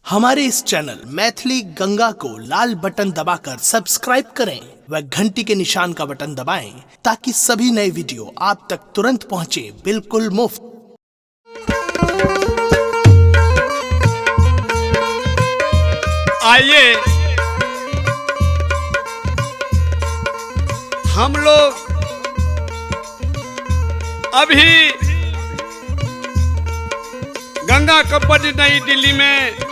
हमारे इस चैनल मैथिली गंगा को लाल बटन दबाकर सब्सक्राइब करें व घंटी के निशान का बटन दबाएं ताकि सभी नए वीडियो आप तक तुरंत पहुंचे बिल्कुल मुफ्त। आइए हम लोग अभी गंगा कंपनी नई दिल्ली में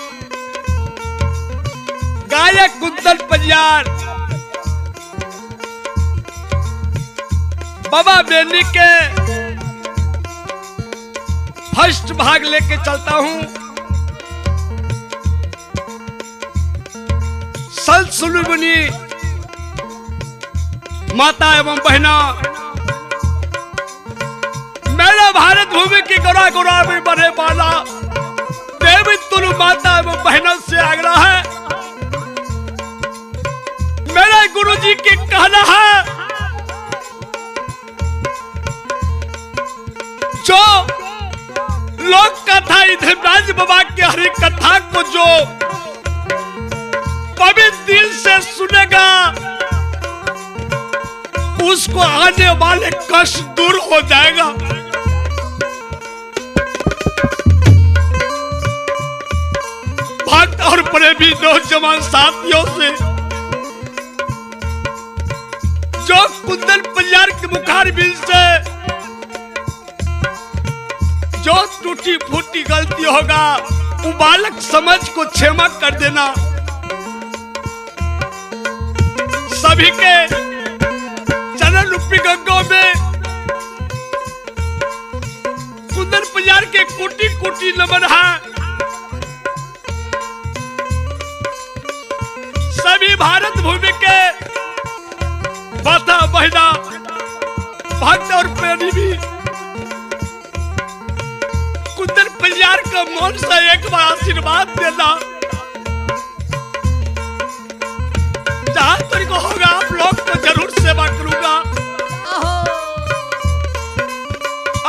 गायक कुंदन पंजार बाबा बेनी के फर्स्ट भाग लेके चलता हूं। संत सुनमुनि माता एवं बहना, मेरा भारत भूमि की गोरा गोरा में बने वाला देवी तुरु माता एवं बहनों से आग्रह है। मेरे गुरुजी की कहना है, जो लोक कथा धर्मराज बाबा के हरि कथा को जो पवित्र दिल से सुनेगा उसको आने वाले कष्ट दूर हो जाएगा। भक्त और प्रेमी नौजवान साथियों से जो कुंदन पंजार के मुखारबिंद से जो टूटी फूटी गलती होगा वो बालक समझ को क्षमा कर देना। सभी के चरण रूपी गंगों में कुंदन पंजार के कोटि कोटि नमन है। सभी भारत भूमि के माता बहना भक्त और प्रेमी भी कुंदन पंजार का मन से एक बार आशीर्वाद देना। जहां तक होगा आप लोग को जरूर सेवा करूंगा।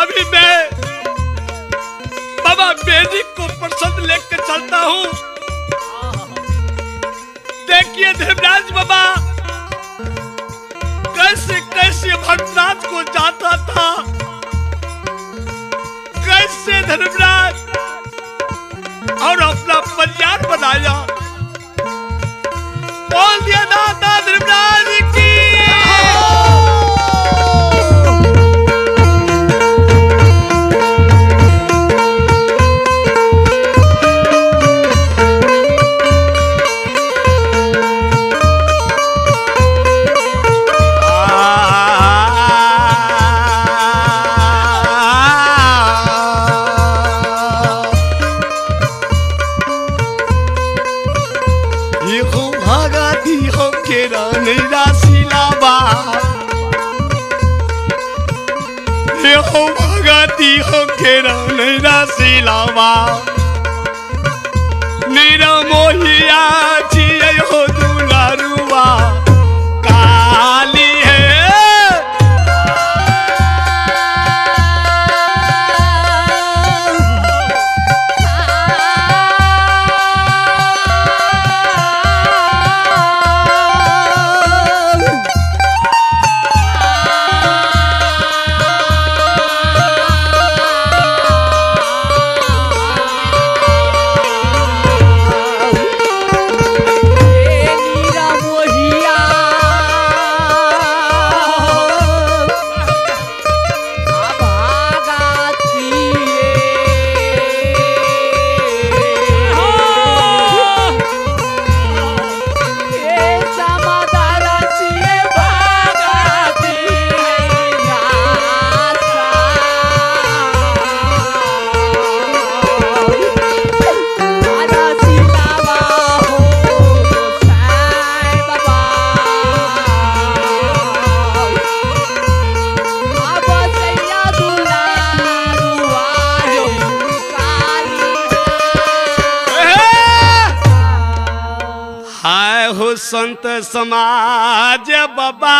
अभी मैं बाबा बेनी को प्रसन्न लेकर चलता हूं। देखिए धर्मराज बाबा कैसे कैसे भक्तराज को जाता था, कैसे धर्मराज और अपना पंजार बनाया। बोल दिया दादा धर्मराज की। भगती हो घेरा नैरा सिलावा नीरा मोहिया जिये हो दुलारुआ काली है। संत समाज बाबा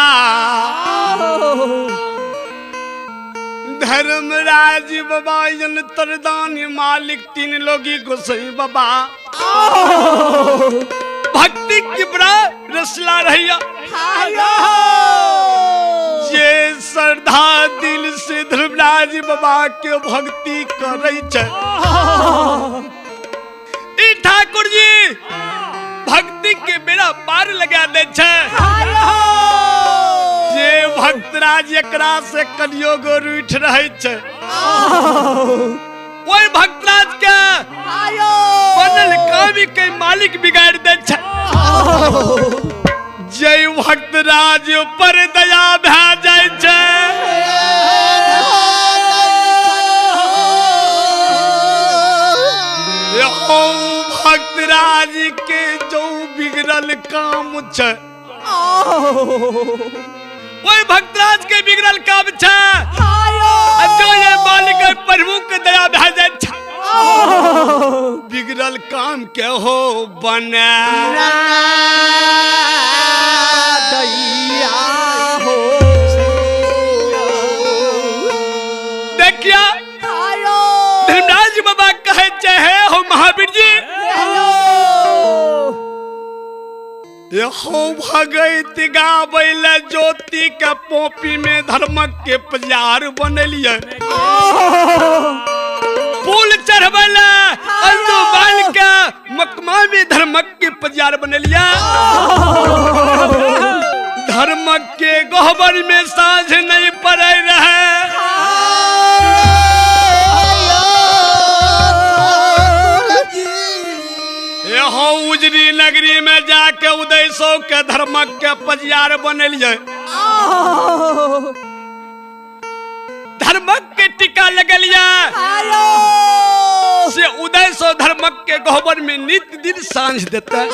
धर्मराज बाबा तरदानी मालिक तीन लोगी गोसाई बाबा भक्ति की बड़ा रसला रहिया ये श्रद्धा दिल से धर्मराज बाबा के भक्ति करे छे। ई ठाकुर जी भक्ति के बेड़ा पार लगा दे छे। ये भक्तराज एकरा से कलियोग रूठ रहे छे। कोई भक्तराज के बनल कामी के मालिक बिगाड़ दे छे। जय भक्तराज पर दया भा जाय छे। भक्तराज के जो बिगड़ल काम छे वही भक्तराज के बिगड़ल काम छे। जो ये मालिक प्रभु के दया भा जाय छे। बिगड़ल काम के हो बने दैया हो। देखिया धर्मराज बाबा कहे चाहे हो महावीर जी हो भगत गावैल ज्योति के पोपी में धर्मक के पुजार बनलिए। फूल चढ़वैल अंदू बाल के मकमा में धर्मक के पुजार बनलिए। धर्मक के गहबर में साँझ नहीं पड़े रहे। उजरी नगरी में जाके उदय सो के धर्मक के पजियार बनलिए। धर्मक के टीका लगलिए से उदय सो धर्मक के गहबर में नित्य दिन सांझ देता।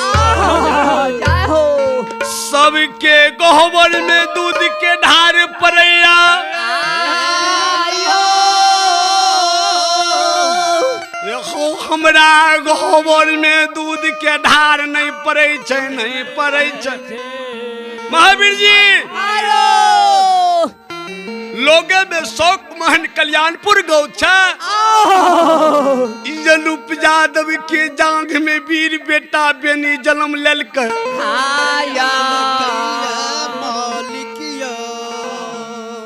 सबके गहबर में दूध के ढार पड़ैया। हमरा गहबर में दूध के धार नहीं पड़े छे, नहीं पड़े छे। महावीर जी लोगे में शौक महन कल्याणपुर गौ छे। जनुप यादव के जांघ में वीर बेटा बेनी जन्म लेलक।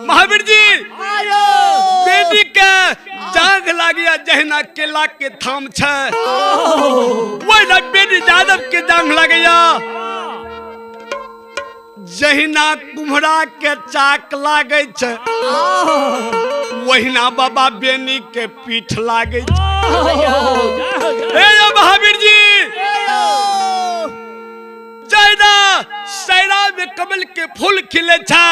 महावीर जी बेटी के जांघ लागिया जहिना केला के थाम छे वही बेटी यादव के जांघ लागिया जहिना कुम्हरा के चाक लागे छे वहिना बाबा बेनी के पीठ लागे छे। महावीर जी जहिना सैरा में कमल के फूल खिले छे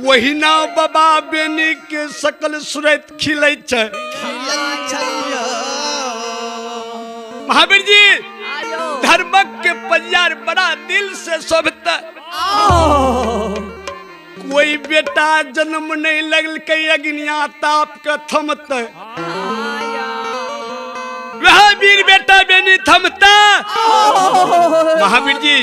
वही ना बाबा बेनी के सकल सूरत खिले छे। महावीर जी धर्मक के परिवार बड़ा दिल से शोभता। कोई बेटा जन्म नहीं लगल के अग्निया ताप के थमता। वह वीर बेटा बेनी थमता। महावीर जी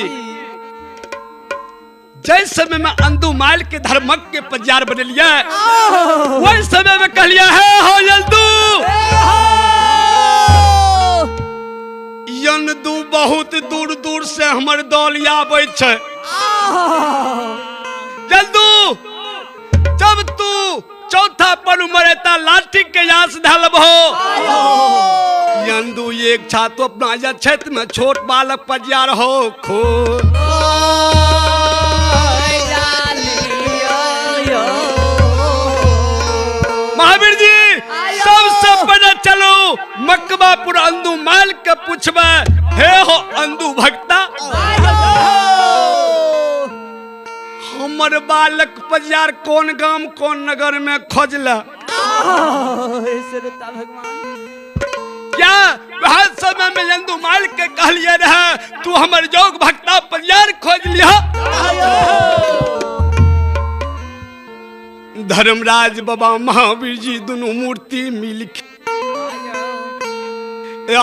जय समय में अंदू माल के धर्मक के पजार बनलिया वही समय में कहलिया है हो यंदू यंदू बहुत दूर दूर से हमर दौलिया आबै छे। यंदू जब तू चौथा पर उमरता लाठी के यास धलबो यंदू एक छातो अपना क्षेत्र में छोट बालक पजार हो खो। महावीर जी सब बने चलो मकबापुर अंदू माल के पूछबे हे हो अंदू भक्ता हमर बालक पजार कौन गांव कौन नगर में खोजला। क्या वह समय में अंदू माल के कहलिए रहे तू हमर जोग भक्ता पजार खोज लिया। धर्मराज बाबा महावीर जी दोनों मूर्ति मिल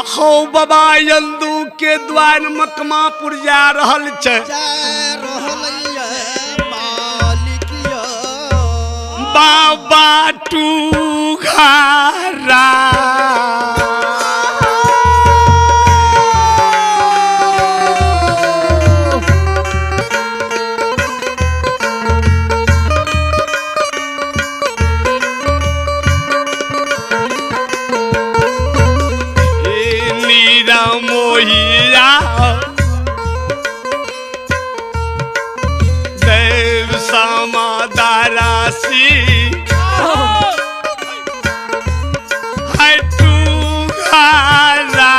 हो बाबा यंदू के द्वार मकमापुर जा रहल छे। बाबा तू घरा नीरा मोहिया देव समादारासी है तू घरा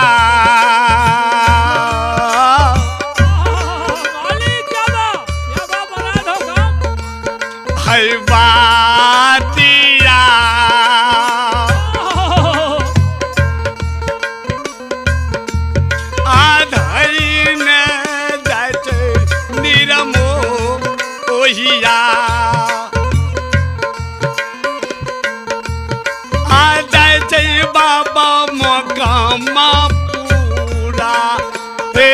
है बातिया आधैन जाइत निरमो ओहिया आ जाइत बाबा मकामा पूरा हे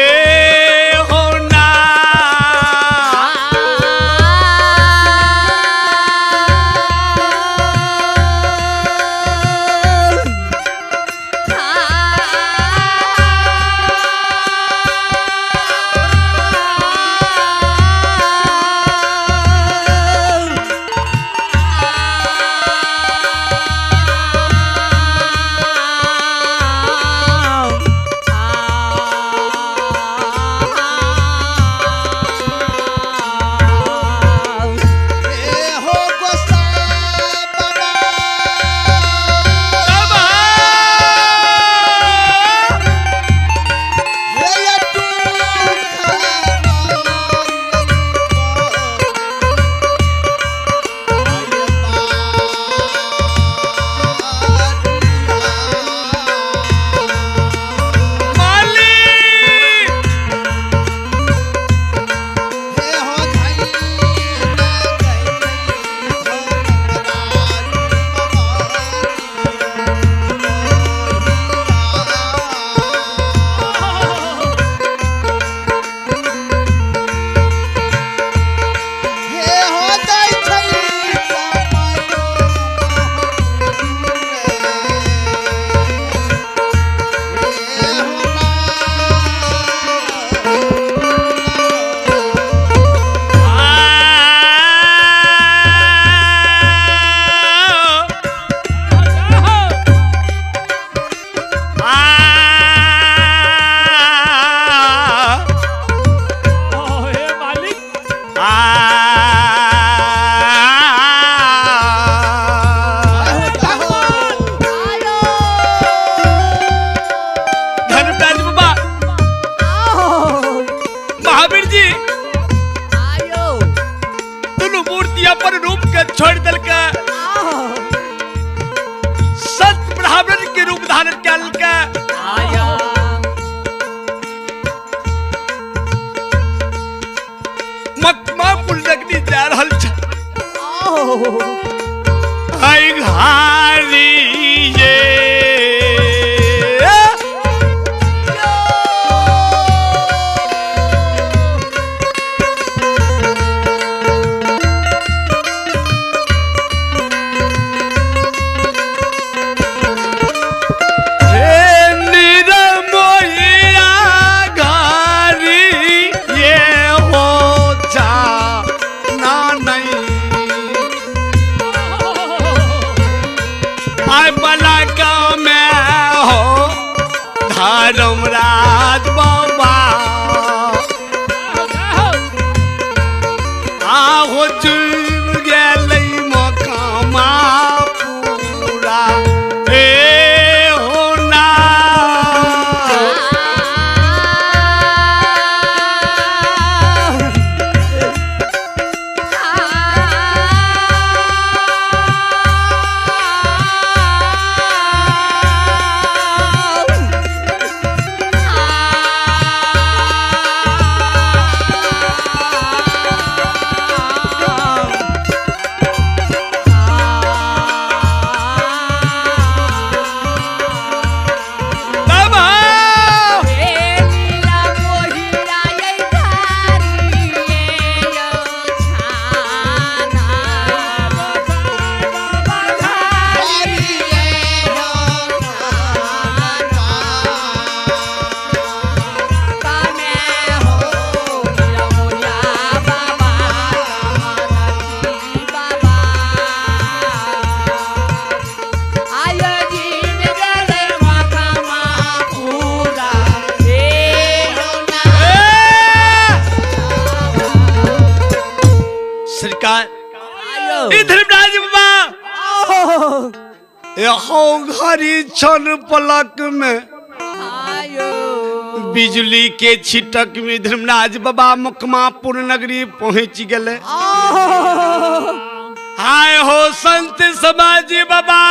होना छोड़ दल के संत ब्राह्मण के रूप धारण कल के मकमापुर नगरी जा रहल छ आई घारी ये धर्मराज बाबा यहाँ घड़ी छन पलक में बिजली के छिटक में धर्मराज बाबा मकमापुर नगरी पहुंच गए। हाय हो संत समाजी बाबा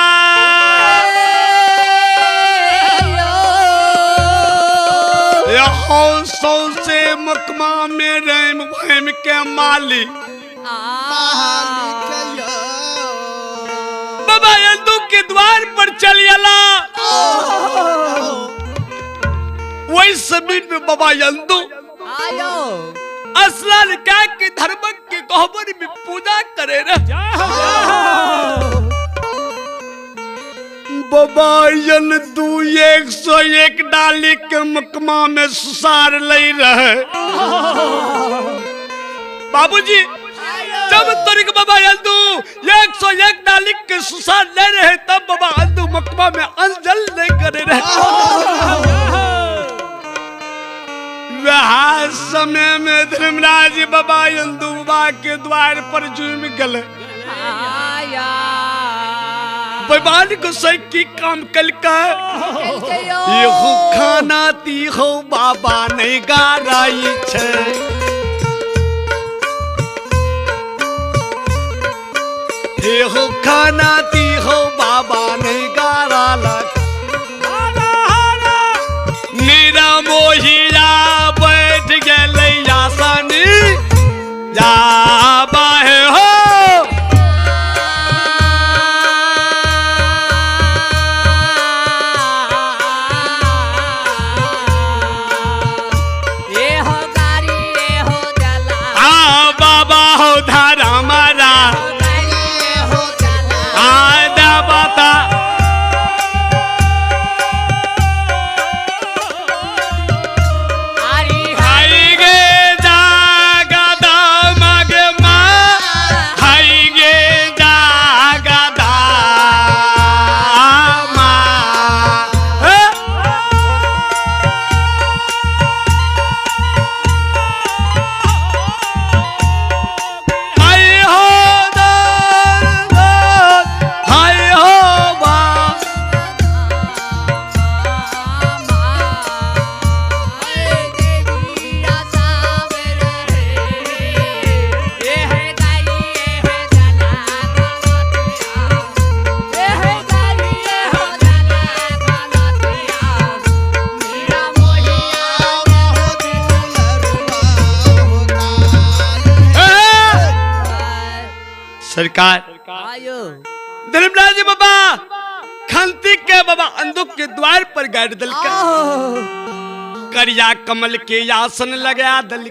यहाँ सौसे मकमा में रैम भैम के मालिक बाबा यंदू के द्वार पर चल आला। वही समय में बाबा यंदू असलान का के धर्म के कहबर में पूजा करे रहे। बाबा यंदू 101 डाली के मकमा में सुसार ले रहे। बाबूजी जब तरीक बाबा यंदू 101 डाली के सुसार ले रहे तब बाबा यंदू मकमा में अंजल नहीं करे रहे। वह समय में धर्मराज बाबा यंदू बाबा के द्वार पर झूम गए। भगवान को सही काम कल का ये हो खाना ती हो बाबा नहीं गाराई छे। ये हो खाना ती हो बाबा नहीं गारा लग मेरा मोहिया बैठ गए आसानी जा बाहे हो। बाबा हो धारा मारा आदा बाता सरकार धर्मराज बाबा खंती के बाबा अंदुक के द्वार पर गाड़ दल करिया कमल के आसन लगा दल।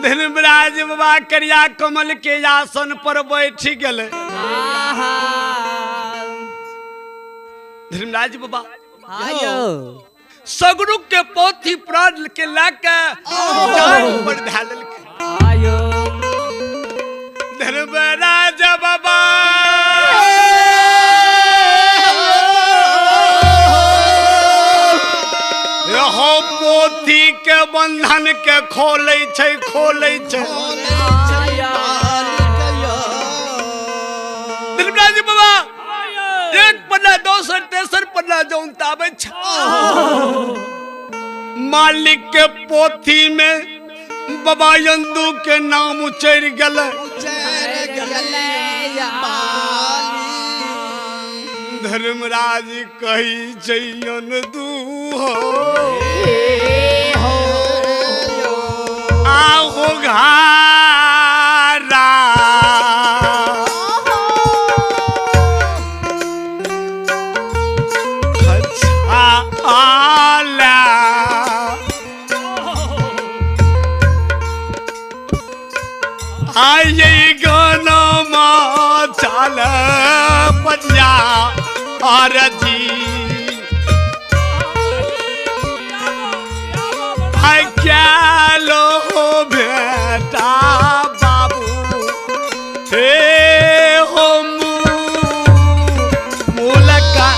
धर्मराज बाबा करिया कमल के आसन पर बैठ गए। धर्मराज बाबा सगुरु के पोथी प्राण के लाके पर ढाल धर्मराज बाबा यहो पोथी के बंधन के खोले छे धर्मराज बाबा एक पन्ना दोसर तेसर पन्ना जौन ताबे मालिक के पोथी में बाबा यंदू के नाम उचर गले। धर्मराज कही जयन दू हो आहो घारा अच्छा आला आई गाना मा चाल पंजा और जी क्या लो बेटा बाबू हे हो मुलका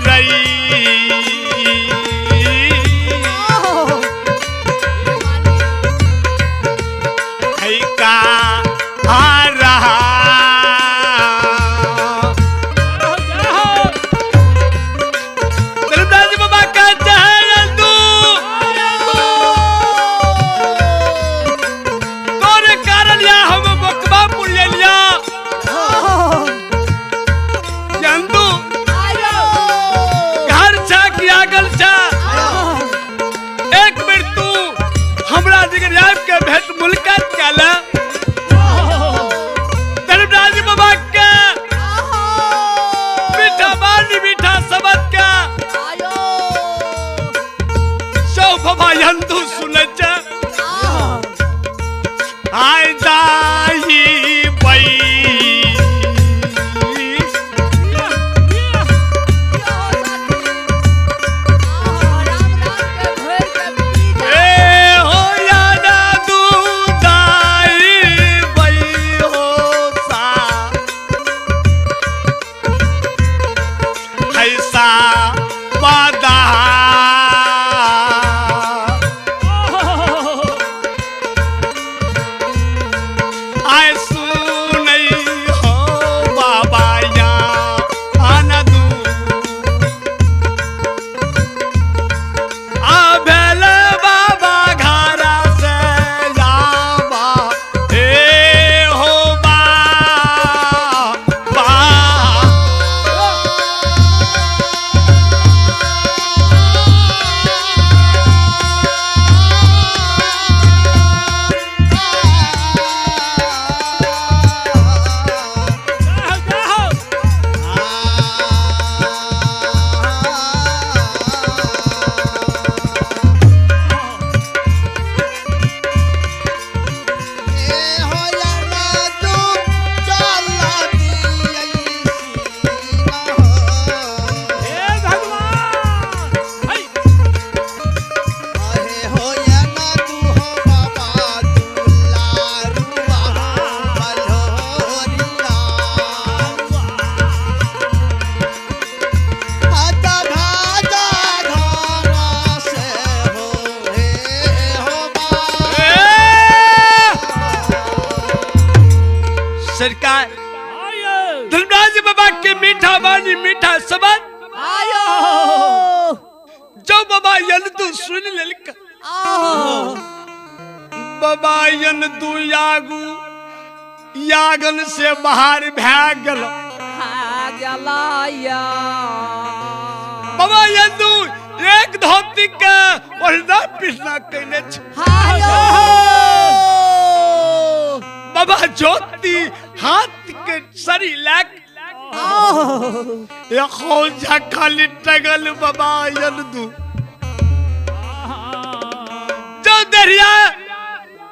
रही का आ रहा धर्मराज बाबा का चेहरा तोरे कारण या हम बकवा पुर लिया यंदू घर छा किया गल छा एक बेर तू हमरा जिगर याब के भेंट मुलाकात काला धर्मराज बाबा का मीठा बानी मीठा सबद का सौ बाबा यंदू सुने छा आय दाई बई सरकार धर्मराज बाबा के मीठा बानी मीठा सबद जो बाबा यंदू सुन लेलक बाबा यंदू यागू यागन से बाहर भाग गल बाबा यंदू एक धोती के ओढ़ना पिसना कहने बाबा ज्योति हाथ के सरी लाग खाली टगल बाबा यंदू जो दरिया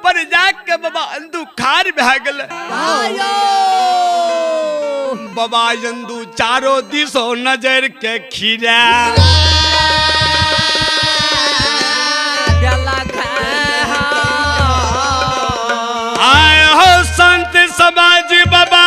पर जाके बाबा अंदू खार भागल बाबा यंदू चारों दिशों नजर के खीरा आए हो संत समाज बाबा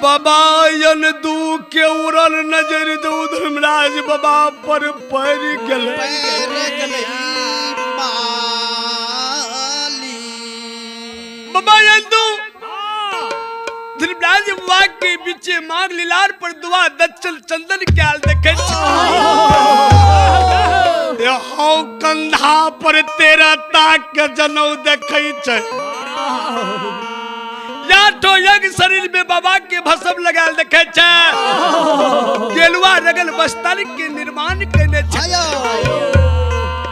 बाबा यंदू के उड़ल नजर दो धर्मराज बाबा पर पड़ गल बाबा यंदू धर्मराज बाबा के पीछे मांग लीलार पर दुआ दच्चल चंदन क्याल देखे हो कंधा पर तेरा ताक के जनौ देखै छै या तो यज्ञ शरीर में बाबा के भस्म लगाल देखे छै गेलुआ रगल बस्तर के निर्माण करने छै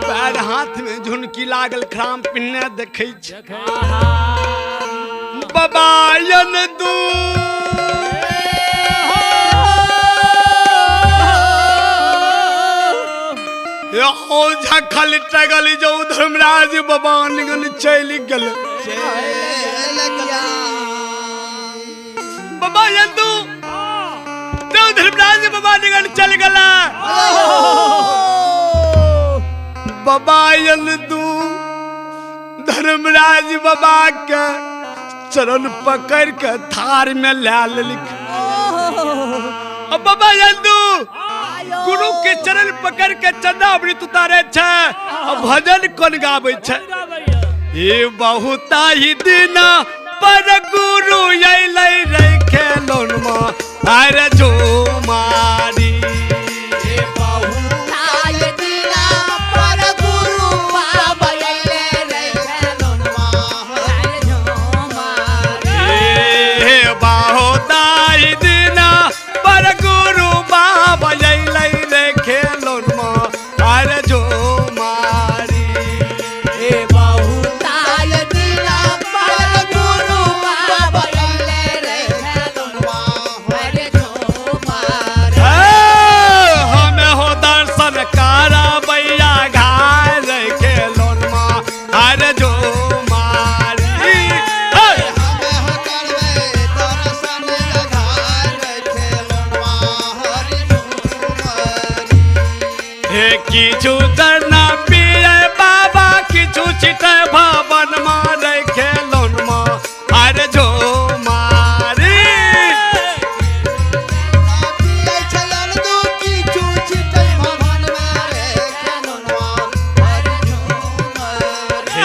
पैर हाथ में झुनकी लागल खराम पिन्ने देखे छै बाबा यंदू हो झखल टगल जो धर्मराज बाबा निगन चल गल बाबा यंदू जो धर्मराज बाबा निगन चल गला बाबा यंदू धर्मराज बाबा के चरण पकड़ के थार में ले लिख। बाबा यंदू गुरु के चरण पकड़ के चंदा अमृत उतारे छे, भजन कोन गावे छे। ये बहुता ही दिन पर गुरु अइलै रे खेलोन में अरे जो मारी। ये बहुता ही दिन पर गुरु बाबा अइलै रे खेलोन में अरे जो मारी। ये बहुता ही दिन पर गुरु बाबा अइलै रे खेलोन में अरे जो मारी। ये बहुता ही दिन पर गुरु बाबा अइलै रे खेलोन में अरे जो मारी। हमें हो दर्शन कारा बैया घाय रे खेलोन में अरे जो मारी। हमें हो करवे दर्शन घाय रे खेलोन में अरे जो मारी। हे किछु चरना पिए बाबा किछु छिटे भवन मारे खेलोन में अरे जो मारी। पियै छलन दू किछु छिटै भवन में रे खेलोन में अरे जो मारी।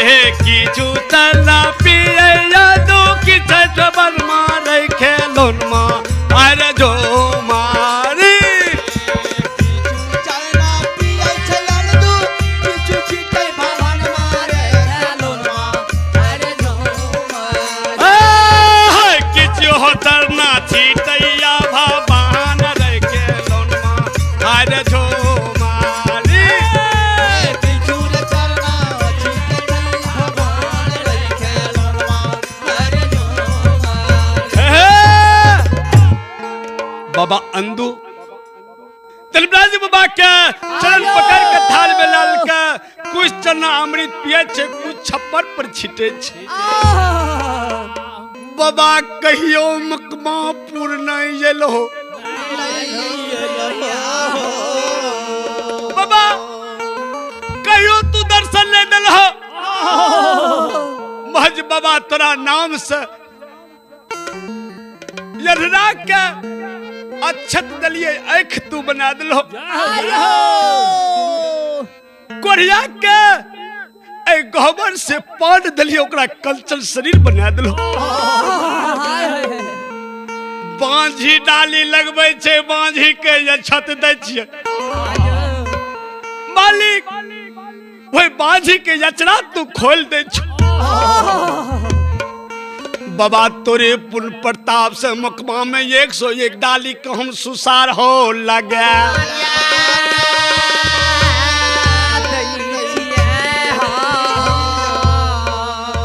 हे किछु चरना पिए दू किछु भवन मारे खेलोन में अरे जो मारी। चलना पियै छलन दू किछु छिटै भवन में रे खेलोन में अरे जो मारी। किछु हो चरना छिटैया भवन रे खेलोन में अरे जो मारी। किछु चलना छिटै भवन रे खेलोन में अरे जो मारी। बाबा अंदू धर्मराज बाबा के चरण पकड़ के थाल में लाल के कुछ चना अमृत पिए छे, कुछ छप्पर पर छिटे छे। बाबा कहियो मकमा पूर्ण येलो बाबा कहियो तू दर्शन ले दल हो महज बाबा तोरा नाम से यधरा के अच्छत दलिए आँख तू बना दिलो। कोढ़िया के ए गोबर से पान दलिए ओकरा कंचन शरीर बना दिलो। बांझी डाली लगबै छे, बांझी के ये छत दै छिए मालिक, वही बांझी के यचरा तू खोल दे छ। बाबा तोरे पुण्य प्रताप से मकमा में 101 डाली को हम सुसार हो लगे।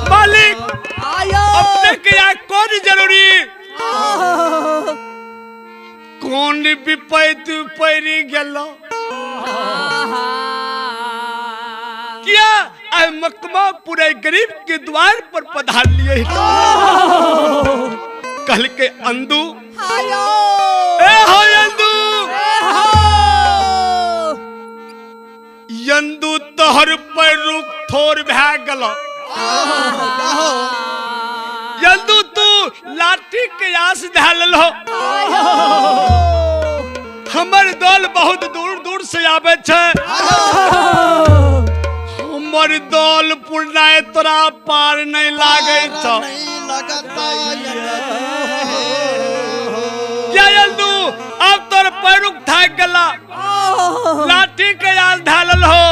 मालिक अपने के यहाँ कौन जरूरी, कौन विपैत पैरी गेलो क्या आय मकमा पूरे गरीब के द्वार पर पधार लिए। कल के अंदू ए हो यंदू, यंदू तोहर पर रुक थोर भै गलो। यंदू तू लाठी के आस धैल हो। हमर दल बहुत दूर दूर से आवे छे, हमर दल पुरनाय तोरा पार नहीं लागे छ। क्या यंदू अब तोर पैरुक थाक गला, लाठी के आस धैल हो,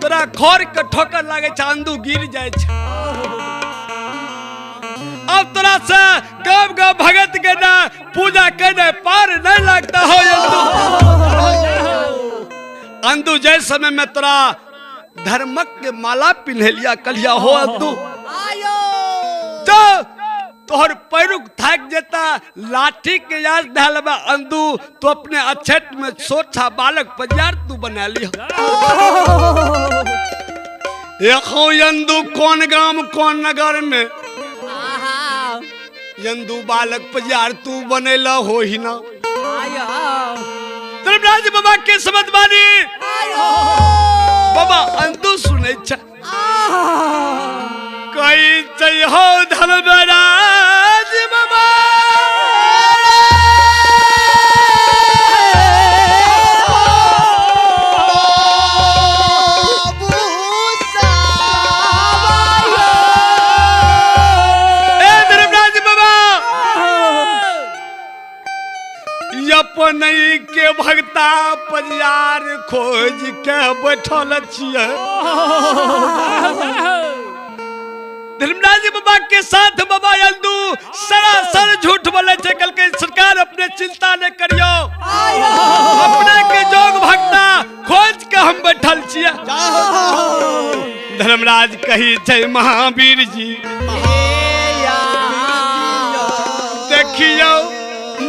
तोरा खोर के ठोकर लागे छ, अंदू गिर जाए छ। अब तोरा से गाँव गाँव भगत के ना पूजा करने पार नहीं लगता हो यंदू। अंदू जय समय में तोरा धर्मक के माला पिन्हलिया कलिया हो अंदू, तो तोहर पैरुक थक जेता, लाठी के याद धलबा अंदू तो अपने अछत में सोचा बालक पजार तू बना लिया। देखो यंदू कौन गांव कौन नगर में यंदू बालक पजार तू बनेला हो ही ना। धर्मराज बाबा के समझ बानी बाबा अंदू सुने छ कई चय हो धर्मराज बाबा अपने के भक्ता परियार खोज के बैठल छिए धर्मराज बाबा के साथ बाबा यंदू सरासर झूठ बोले छे कल के सरकार अपने चिंता न करियो अपने के जोग भक्ता खोज के हम बैठल छिए धर्मराज कही छे महावीर जी देखियो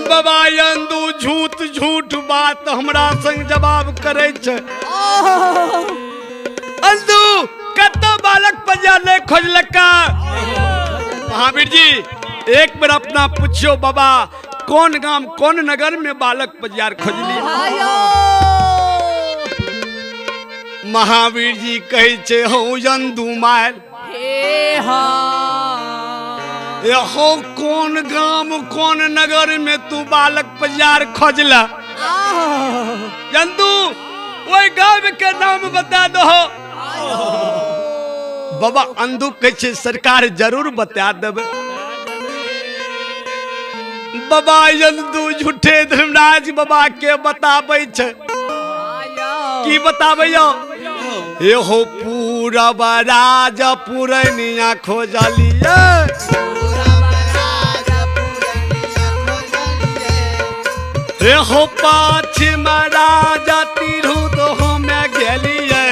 बाबा यंदू झूठ झूठ बात हमरा संग जवाब करे छे अंदू कतो बालक पजार ले खोजलका महावीर जी एक बार अपना पूछियो बाबा कौन गांव कौन नगर में बालक पजार खोजली महावीर जी कहे छे हो यंदू मार हो कौन गांव कौन नगर में तू बालक पजार खोजला यंदू ओई गांव के नाम बता दो बाबा अंधु कहे सरकार जरूर बता देबे बाबा यंदू झूठे धर्मराज बाबा के बताबै छे की बताबै ये हो पूरा राज पुरनिया खोजलिए हे हो पाछिम राजा तिरहुत हमे गेलिए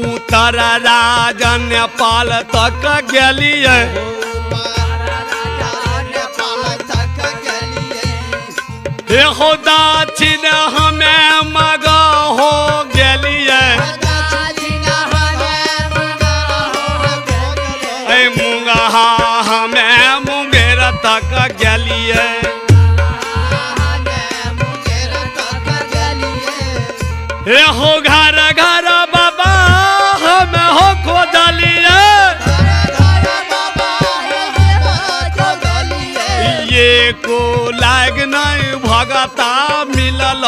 उत्तर राजा नेपाल तक गेलिए हे हो दक्षिण हमे मगा हो गेलिए मुंगहा हमें मुंगेर तक गेलिए हे हो घर घर बाबा हमें हो खोजलिए ये को लाग नहीं भगता मिलल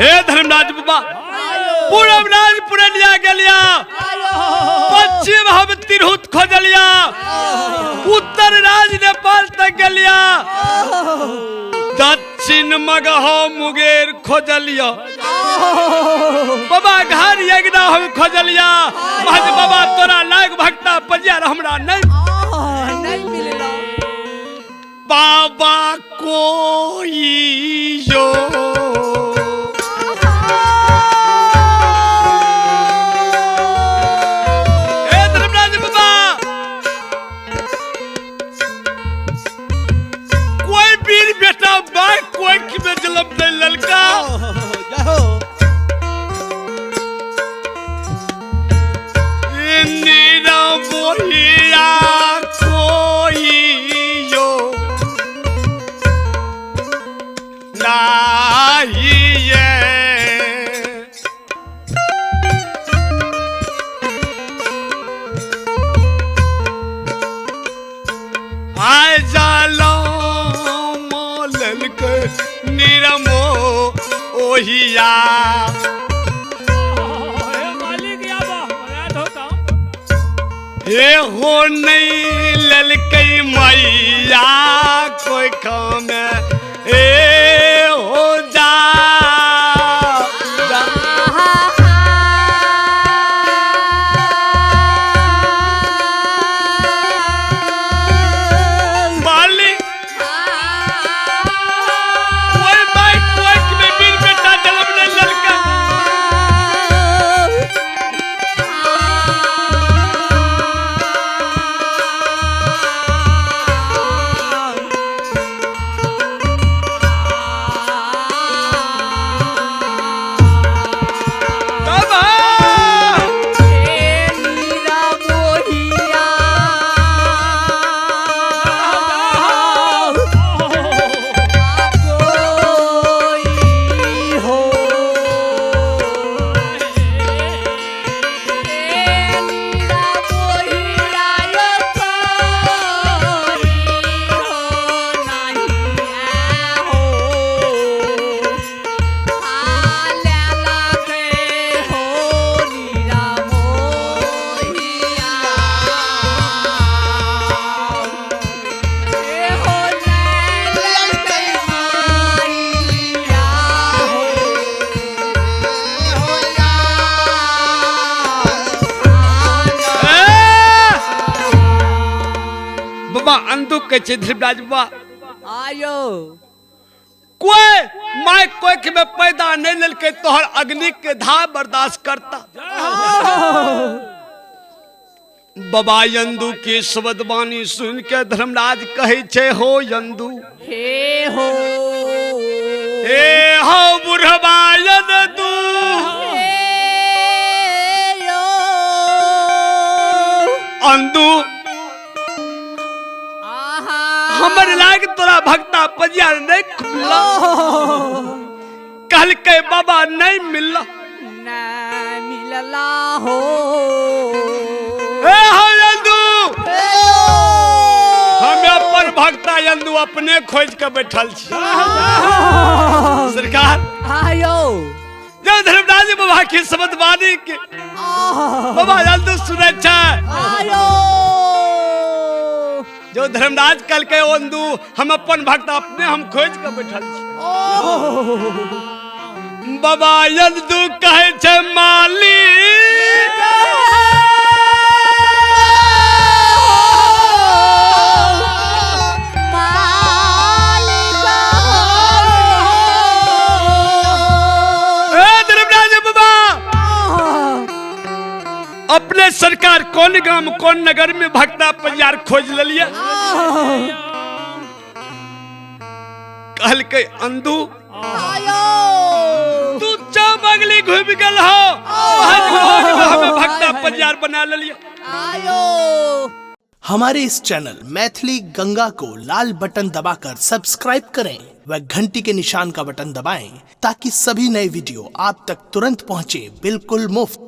हे धर्मराज बाबा पूरब राज पुरनिया गलिया पश्चिम हम तिरहुत खोजलिया उत्तर राज नेपाल तक गलिया दक्षिण मगहो मुंगेर खोजलिया बाबा घर यज्ञ हम खोजलिया महज बाबा तोरा लाग भक्ता पजियार हमरा नहीं मिलेला बाबा कोई जो बेटा बाई कोई की में जलम दे ललका नीरा बोलिया कोई यो नहीं ये आय जालो निरमो ओहिया हे हो नहीं ललकई मैया कोई काम ए हो जा कहे छे धर्मराज बाबा आयो कोई माय कोई के में पैदा नहीं ललके तोहर अग्नि के धार बर्दाश्त करता बाबा यंदू की शब्द वाणी सुन के धर्मराज कहे छे हो यंदू हे हो बुढ़वा यंदू हे यो अंदू आहा हमर लाग तोरा भक्ता पजिया नहीं खुला कल के बाबा नहीं मिलला ना मिलला हो यंदू हम अपन भक्ता यंदू अपने खोज के बैठल छी सरकार आयो जो धर्मराज बाबा की शब्द वाणी के बाबा यंदू सुने छे आयो जो धर्मराज कल के यंदू हम अपन भक्त अपने हम खोज के बैठल छी बाबा यंदू कहे छे मालिक अपने सरकार कौन गांव कौन नगर में भक्ता परिवार खोज लिया कल के अंधू तू चौबगली घूम गल हो हमें भक्ता परिवार बना लिया हमारे इस चैनल मैथिली गंगा को लाल बटन दबाकर सब्सक्राइब करें व घंटी के निशान का बटन दबाएं ताकि सभी नए वीडियो आप तक तुरंत पहुंचे बिल्कुल मुफ्त।